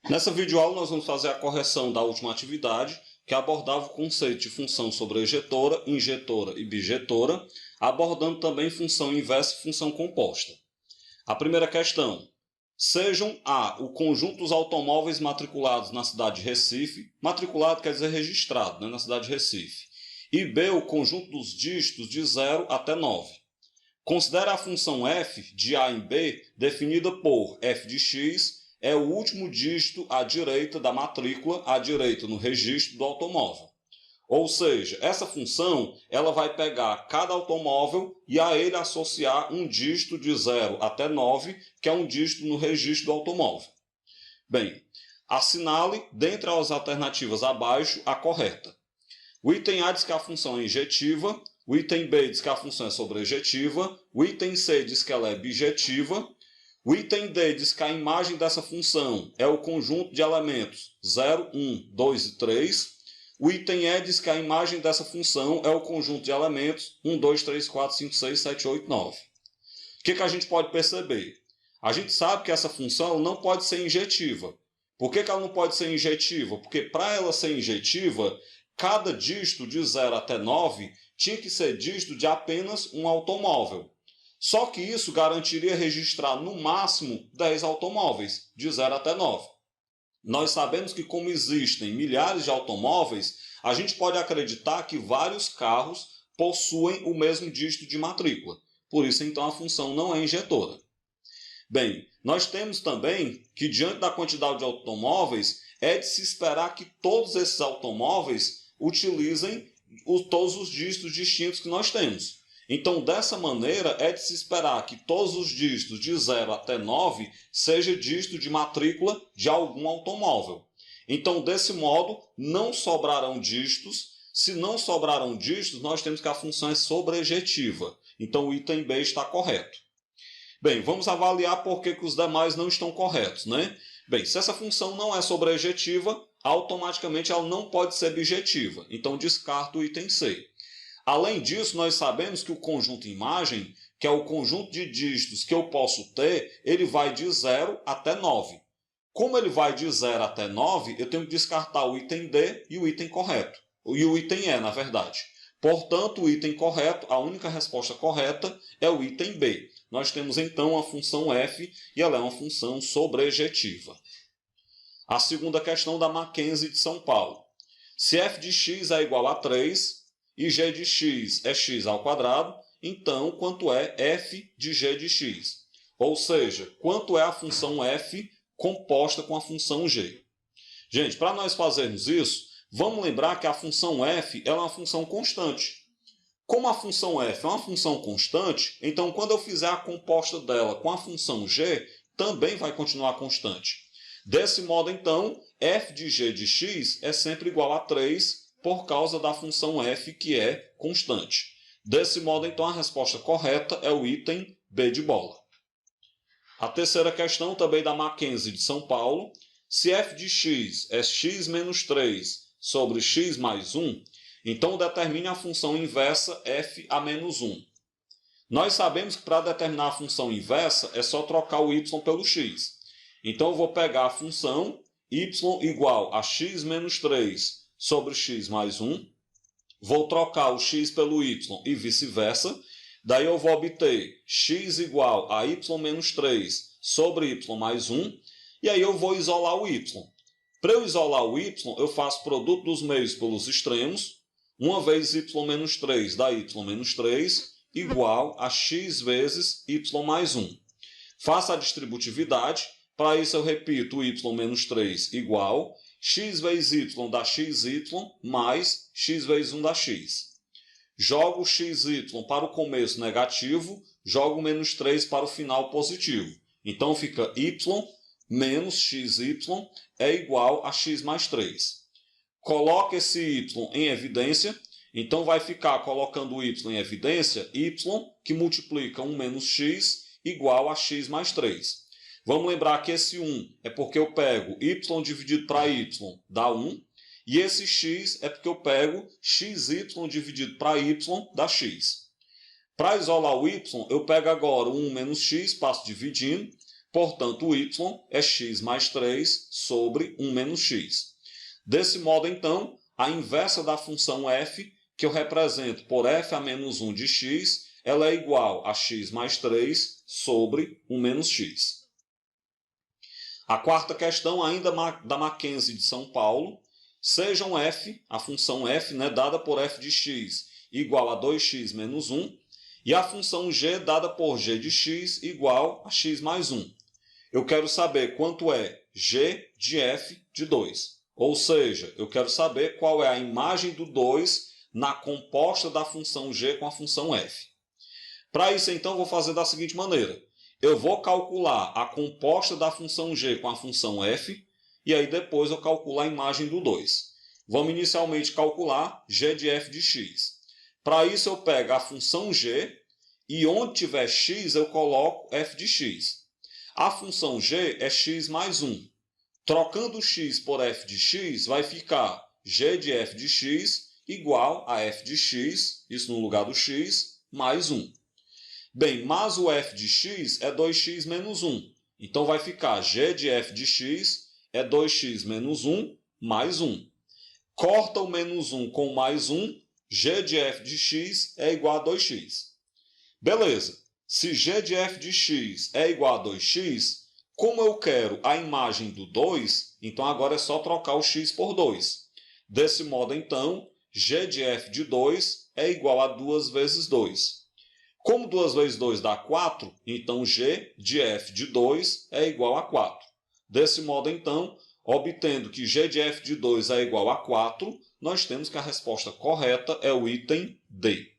Nessa videoaula nós vamos fazer a correção da última atividade, que abordava o conceito de função sobrejetora, injetora e bijetora, abordando também função inversa e função composta. A primeira questão. Sejam A, o conjunto dos automóveis matriculados na cidade de Recife, matriculado quer dizer registrado, na cidade de Recife, e B, o conjunto dos dígitos de 0 até 9. Considere a função f de A em B definida por f de x é o último dígito à direita da matrícula, à direita no registro do automóvel. Ou seja, essa função ela vai pegar cada automóvel e a ele associar um dígito de 0 até 9, que é um dígito no registro do automóvel. Bem, assinale, dentre as alternativas abaixo, a correta. O item A diz que a função é injetiva, o item B diz que a função é sobrejetiva, o item C diz que ela é bijetiva, o item D diz que a imagem dessa função é o conjunto de elementos 0, 1, 2 e 3. O item E diz que a imagem dessa função é o conjunto de elementos 1, 2, 3, 4, 5, 6, 7, 8, 9. O que a gente pode perceber? A gente sabe que essa função não pode ser injetiva. Por que ela não pode ser injetiva? Porque para ela ser injetiva, cada dígito de 0 até 9 tinha que ser dígito de apenas um automóvel. Só que isso garantiria registrar no máximo 10 automóveis, de 0 até 9. Nós sabemos que, como existem milhares de automóveis, a gente pode acreditar que vários carros possuem o mesmo dígito de matrícula. Por isso, então, a função não é injetora. Bem, nós temos também que, diante da quantidade de automóveis, é de se esperar que todos esses automóveis utilizem todos os dígitos distintos que nós temos. Então, dessa maneira, é de se esperar que todos os dígitos de 0 até 9 sejam dígito de matrícula de algum automóvel. Então, desse modo, não sobrarão dígitos. Se não sobrarão dígitos, nós temos que a função é sobrejetiva. Então, o item B está correto. Bem, vamos avaliar por que os demais não estão corretos, né? Bem, se essa função não é sobrejetiva, automaticamente ela não pode ser bijetiva. Então, descarto o item C. Além disso, nós sabemos que o conjunto imagem, que é o conjunto de dígitos que eu posso ter, ele vai de 0 até 9. Como ele vai de 0 até 9, eu tenho que descartar o item D e o item correto. E o item E, na verdade. Portanto, o item correto, a única resposta correta é o item B. Nós temos então a função f e ela é uma função sobrejetiva. A segunda questão da Mackenzie de São Paulo. Se f de x é igual a 3 e g de x é x ao quadrado, então quanto é f de g de x? Ou seja, quanto é a função f composta com a função g? Gente, para nós fazermos isso, vamos lembrar que a função f ela é uma função constante. Como a função f é uma função constante, então quando eu fizer a composta dela com a função g, também vai continuar constante. Desse modo, então, f de g de x é sempre igual a 3 por causa da função f, que é constante. Desse modo, então, a resposta correta é o item B de bola. A terceira questão, também da Mackenzie de São Paulo. Se f de x é x menos 3 sobre x mais 1, então determine a função inversa f a menos 1. Nós sabemos que para determinar a função inversa é só trocar o y pelo x. Então eu vou pegar a função y igual a x menos 3 sobre x mais 1. Vou trocar o x pelo y e vice-versa. Daí eu vou obter x igual a y menos 3 sobre y mais 1. E aí eu vou isolar o y. Para eu isolar o y, eu faço produto dos meios pelos extremos. Uma vez y menos 3 dá y menos 3 igual a x vezes y mais 1. Faço a distributividade. Para isso eu repito o y menos 3 igual x vezes y dá xy mais x vezes 1 dá x. Jogo o xy para o começo negativo, jogo o menos 3 para o final positivo. Então fica y menos xy é igual a x mais 3. Coloque esse y em evidência, então vai ficar colocando o y em evidência, y que multiplica 1 menos x igual a x mais 3. Vamos lembrar que esse 1 é porque eu pego y dividido para y dá 1. E esse x é porque eu pego xy dividido para y dá x. Para isolar o y, eu pego agora o 1 menos x, passo dividindo. Portanto, o y é x mais 3 sobre 1 menos x. Desse modo, então, a inversa da função f, que eu represento por f a menos 1 de x, ela é igual a x mais 3 sobre 1 menos x. A quarta questão, ainda da Mackenzie de São Paulo, sejam f, a função f, dada por f de x igual a 2x menos 1, e a função g dada por g de x igual a x mais 1. Eu quero saber quanto é g de f de 2. Ou seja, eu quero saber qual é a imagem do 2 na composta da função g com a função f. Para isso, então, eu vou fazer da seguinte maneira. Eu vou calcular a composta da função g com a função f, e aí depois eu calculo a imagem do 2. Vamos inicialmente calcular g de f de x. Para isso, eu pego a função g, e onde tiver x, eu coloco f de x. A função g é x mais 1. Trocando x por f de x, vai ficar g de f de x igual a f de x, isso no lugar do x, mais 1. Bem, mas o f de x é 2x menos 1. Então vai ficar g de f de x é 2x menos 1 mais 1. Corta o menos 1 com mais 1, g de f de x é igual a 2x. Beleza, se g de f de x é igual a 2x, como eu quero a imagem do 2, então agora é só trocar o x por 2. Desse modo, então, g de f de 2 é igual a 2 vezes 2. Como 2 vezes 2 dá 4, então g de f de 2 é igual a 4. Desse modo, então, obtendo que g de f de 2 é igual a 4, nós temos que a resposta correta é o item D.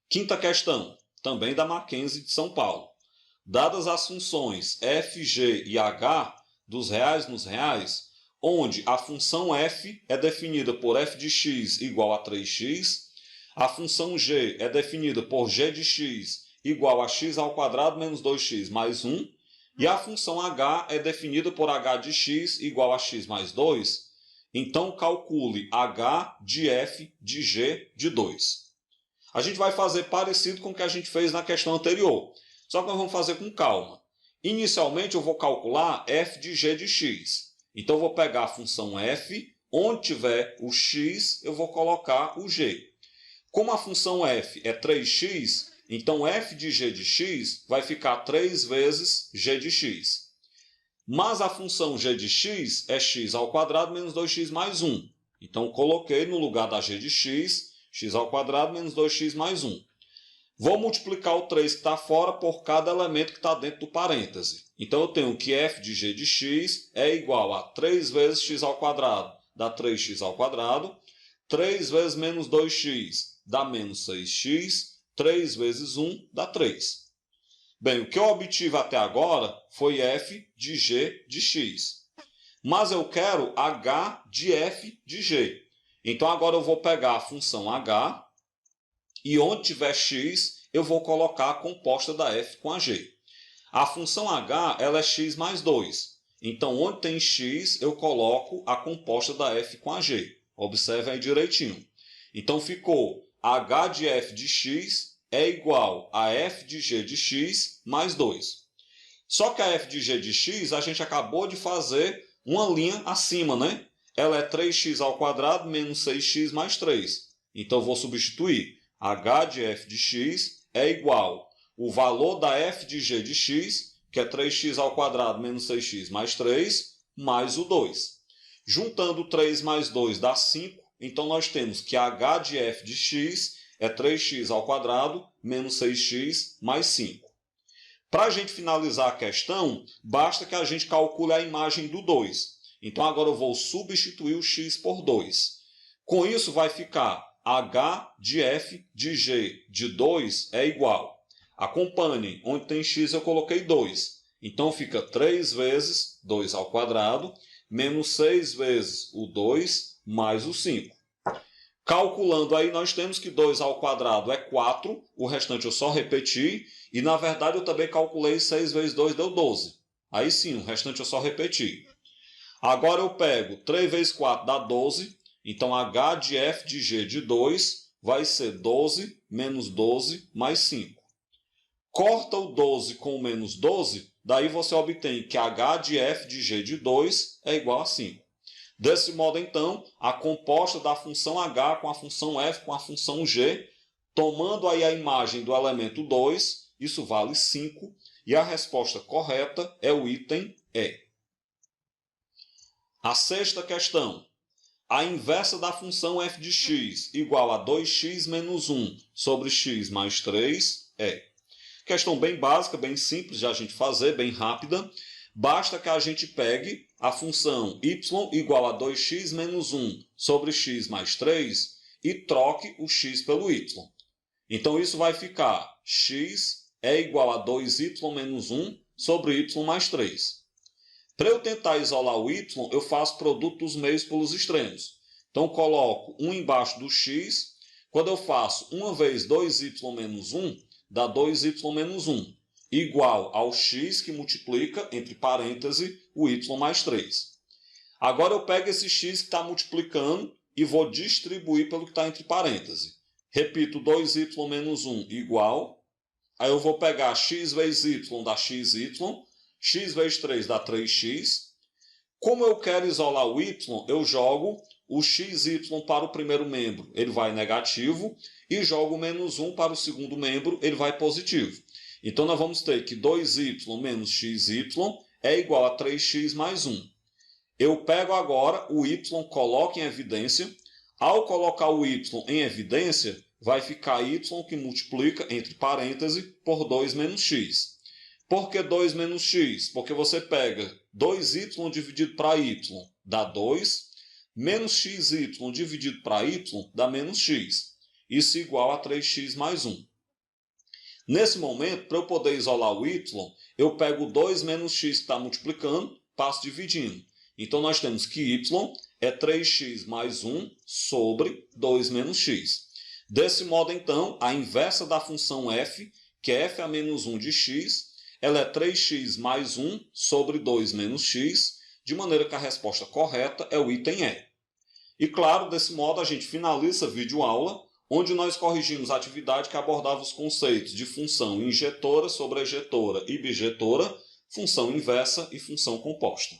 Quinta questão, também da Mackenzie de São Paulo. Dadas as funções f, g e h dos reais nos reais, onde a função f é definida por f de x igual a 3x, a função g é definida por g de x igual a x ao quadrado menos 2x mais 1, e a função h é definida por h de x igual a x mais 2, então calcule h de f de g de 2. A gente vai fazer parecido com o que a gente fez na questão anterior, só que nós vamos fazer com calma. Inicialmente eu vou calcular f de g de x. Então eu vou pegar a função f, onde tiver o x, eu vou colocar o g. Como a função f é 3x, então f de g de x vai ficar 3 vezes g de x. Mas a função g de x é x ao quadrado menos 2x mais 1. Então coloquei no lugar da g de x, x ao quadrado menos 2x mais 1. Vou multiplicar o 3 que está fora por cada elemento que está dentro do parêntese. Então eu tenho que f de g de x é igual a 3 vezes x ao quadrado, dá 3x ao quadrado. 3 vezes menos 2x dá menos 6x. 3 vezes 1 dá 3. Bem, o que eu obtive até agora foi f de g de x. Mas eu quero h de f de g. Então agora eu vou pegar a função h e onde tiver x, eu vou colocar a composta da f com a g. A função h ela é x mais 2. Então onde tem x, eu coloco a composta da f com a g. Observe aí direitinho. Então ficou h de f de x é igual a f de g de x mais 2. Só que a f de g de x a gente acabou de fazer uma linha acima, né? Ela é 3x ao quadrado menos 6x mais 3. Então eu vou substituir. h de f de x é igual o valor da f de g de x, que é 3x ao quadrado menos 6x mais 3, mais o 2. Juntando 3 mais 2 dá 5, então nós temos que h de f de x é 3x ao quadrado menos 6x mais 5. Para a gente finalizar a questão, basta que a gente calcule a imagem do 2. Então agora eu vou substituir o x por 2. Com isso vai ficar h de f de g de 2 é igual. Acompanhem, onde tem x eu coloquei 2. Então fica 3 vezes 2 ao quadrado, menos 6 vezes o 2, mais o 5. Calculando aí, nós temos que 2 ao quadrado é 4, o restante eu só repeti, e na verdade eu também calculei 6 vezes 2 deu 12. Aí sim, o restante eu só repeti. Agora eu pego 3 vezes 4 dá 12, então h de f de g de 2 vai ser 12 menos 12 mais 5. Corta o 12 com o menos 12, daí você obtém que h de f de g de 2 é igual a 5. Desse modo, então, a composta da função h com a função f com a função g, tomando aí a imagem do elemento 2, isso vale 5, e a resposta correta é o item E. A sexta questão. A inversa da função f de x igual a 2x menos 1 sobre x mais 3 é. Questão bem básica, bem simples de a gente fazer, bem rápida. Basta que a gente pegue a função y igual a 2x menos 1 sobre x mais 3 e troque o x pelo y. Então isso vai ficar x é igual a 2y menos 1 sobre y mais 3. Para eu tentar isolar o y, eu faço produto dos meios pelos extremos. Então coloco 1 embaixo do x. Quando eu faço 1 vezes 2y menos 1, dá 2y menos 1, igual ao x que multiplica, entre parênteses, o y mais 3. Agora eu pego esse x que está multiplicando e vou distribuir pelo que está entre parênteses. Repito, 2y menos 1 igual. Aí eu vou pegar x vezes y dá xy, x vezes 3 dá 3x. Como eu quero isolar o y, eu jogo o xy para o primeiro membro, ele vai negativo, e jogo o menos 1 para o segundo membro, ele vai positivo. Então nós vamos ter que 2y menos xy é igual a 3x mais 1. Eu pego agora o y, coloco em evidência. Ao colocar o y em evidência, vai ficar y que multiplica, entre parênteses, por 2 menos x. Por que 2 menos x? Porque você pega 2y dividido para y dá 2, menos xy dividido para y dá menos x. Isso igual a 3x mais 1. Nesse momento, para eu poder isolar o y, eu pego 2 menos x que está multiplicando, passo dividindo. Então nós temos que y é 3x mais 1 sobre 2 menos x. Desse modo, então, a inversa da função f, que é f a menos 1 de x, ela é 3x mais 1 sobre 2 menos x, de maneira que a resposta correta é o item E. E claro, desse modo a gente finaliza a videoaula, onde nós corrigimos a atividade que abordava os conceitos de função injetora, sobrejetora e bijetora, função inversa e função composta.